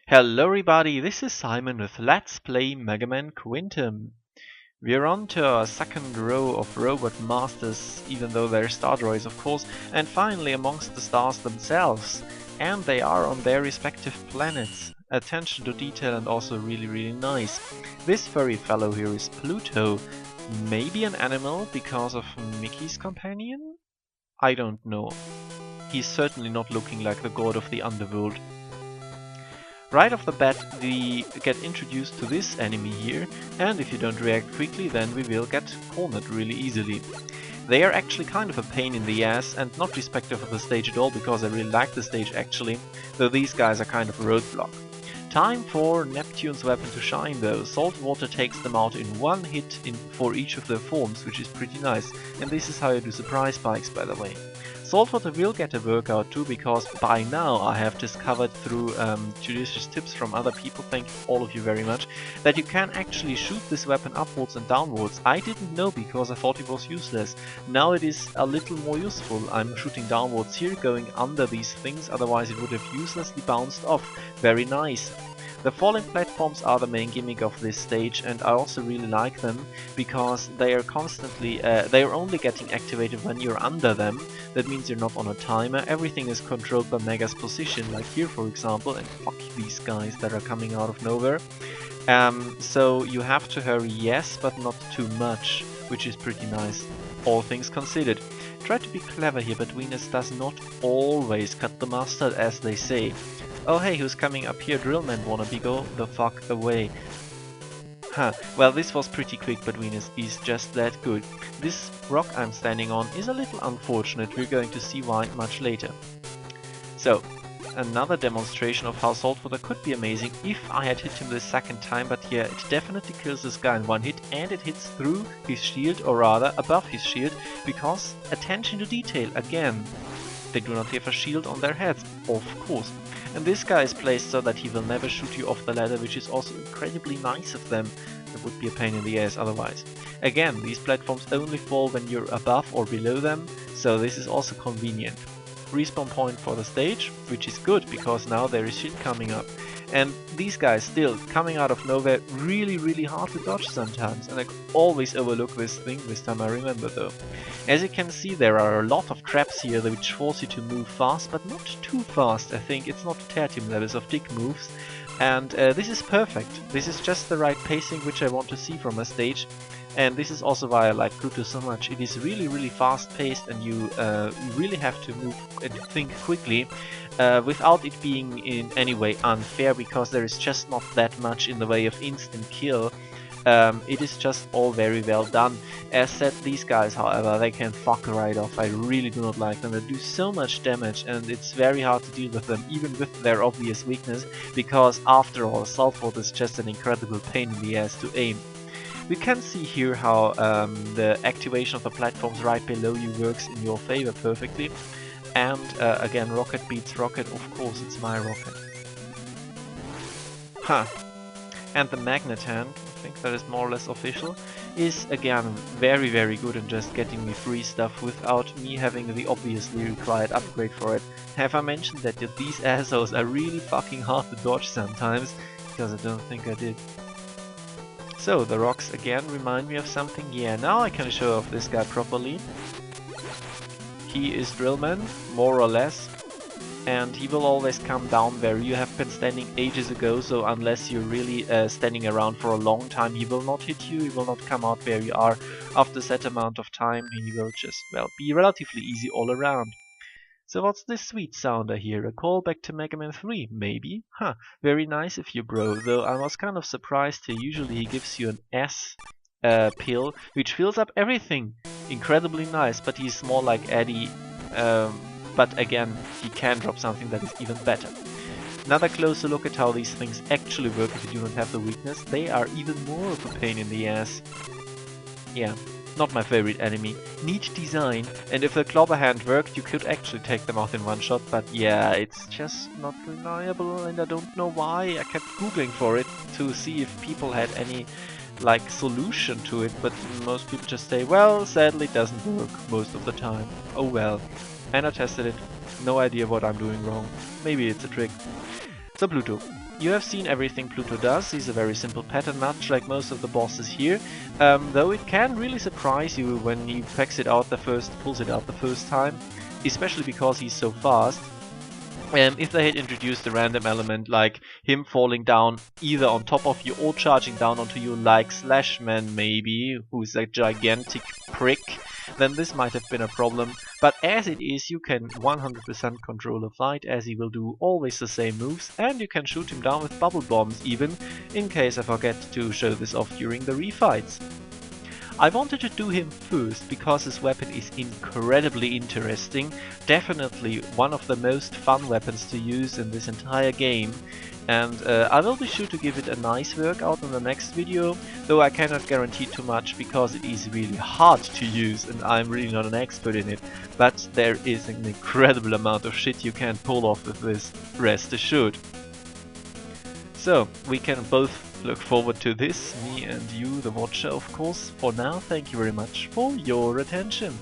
Hello everybody, this is Simon with Let's Play Mega Man Quintum. We're on to our second row of robot masters, even though they're star droids of course, and finally amongst the stars themselves. And they are on their respective planets. Attention to detail and also really nice. This furry fellow here is Pluto. Maybe an animal because of Mickey's companion? I don't know. He's certainly not looking like the god of the underworld. Right off the bat we get introduced to this enemy here, and if you don't react quickly then we will get cornered really easily. They are actually kind of a pain in the ass and not respective of the stage at all, because I really like the stage actually, though these guys are kind of a roadblock. Time for Neptune's weapon to shine though. Salt water takes them out in one hit for each of their forms, which is pretty nice, and this is how you do surprise spikes, by the way. Saltwater will get a workout too, because by now I have discovered through judicious tips from other people, thank all of you very much, that you can actually shoot this weapon upwards and downwards. I didn't know because I thought it was useless. Now it is a little more useful. I'm shooting downwards here, going under these things, otherwise it would have uselessly bounced off. Very nice. The falling platforms are the main gimmick of this stage, and I also really like them because they are constantly, they are only getting activated when you're under them. That means you're not on a timer. Everything is controlled by Mega's position, like here for example, and fuck these guys that are coming out of nowhere. So you have to hurry, yes, but not too much, which is pretty nice, all things considered. Try to be clever here, but Venus does not always cut the mustard, as they say. Oh hey, who's coming up here? Drillman wannabe, go the fuck away. Huh, well this was pretty quick, but Venus is just that good. This rock I'm standing on is a little unfortunate, we're going to see why much later. So, another demonstration of how saltwater could be amazing if I had hit him the second time, but yeah, it definitely kills this guy in one hit, and it hits through his shield, or rather above his shield, because attention to detail again. They do not have a shield on their heads, of course. And this guy is placed so that he will never shoot you off the ladder, which is also incredibly nice of them. It would be a pain in the ass otherwise. Again, these platforms only fall when you're above or below them, so this is also convenient. Respawn point for the stage, which is good because now there is shit coming up. And these guys still coming out of nowhere, really hard to dodge sometimes, and I always overlook this thing. This time I remember though. As you can see, there are a lot of traps here which force you to move fast, but not too fast. I think it's not tertium levels of dick moves, and this is perfect. This is just the right pacing which I want to see from a stage. And this is also why I like Pluto so much. It is really fast paced, and you really have to move and think quickly without it being in any way unfair, because there is just not that much in the way of instant kill. It is just all very well done. As said, these guys, however, they can fuck right off. I really do not like them. They do so much damage, and it's very hard to deal with them, even with their obvious weakness, because after all, saltwater is just an incredible pain in the ass to aim. We can see here how the activation of the platforms right below you works in your favor perfectly. And again, rocket beats rocket, of course it's my rocket. Huh. And the magnet hand, I think that is more or less official, is again very good in just getting me free stuff without me having the obviously required upgrade for it. Have I mentioned that these assholes are really fucking hard to dodge sometimes? Because I don't think I did. So, the rocks again remind me of something. Yeah, now I can show off this guy properly. He is Drillman, more or less, and he will always come down where you have been standing ages ago, so unless you're really standing around for a long time, he will not hit you, he will not come out where you are. After a set amount of time, he will just, well, be relatively easy all around. So what's this sweet sound I hear? A callback to Mega Man 3, maybe? Huh, very nice of you, bro, though I was kind of surprised here. Usually he gives you an S pill, which fills up everything. Incredibly nice, but he's more like Eddie, but again, he can drop something that is even better. Another closer look at how these things actually work if you do not have the weakness. They are even more of a pain in the ass. Yeah. Not my favorite enemy. Neat design, and if the clobber hand worked, you could actually take them out in one shot, but yeah, it's just not reliable, and I don't know why. I kept googling for it to see if people had any, like, solution to it, but most people just say, well, sadly it doesn't work most of the time. Oh well. And I tested it. No idea what I'm doing wrong. Maybe it's a trick. So Pluto. you have seen everything Pluto does. He's a very simple pattern, much like most of the bosses here. Though it can really surprise you when he pulls it out the first time, especially because he's so fast. If they had introduced a random element like him falling down either on top of you or charging down onto you like Slashman maybe, who's a gigantic prick, then this might have been a problem. But as it is, you can 100% control the fight, as he will do always the same moves, and you can shoot him down with bubble bombs even, in case I forget to show this off during the refights. I wanted to do him first because his weapon is incredibly interesting, definitely one of the most fun weapons to use in this entire game, and I will be sure to give it a nice workout in the next video, though I cannot guarantee too much because it is really hard to use and I'm really not an expert in it, but there is an incredible amount of shit you can pull off with this, rest assured. So, we can both look forward to this, me and you, the watcher of course. For now, thank you very much for your attention.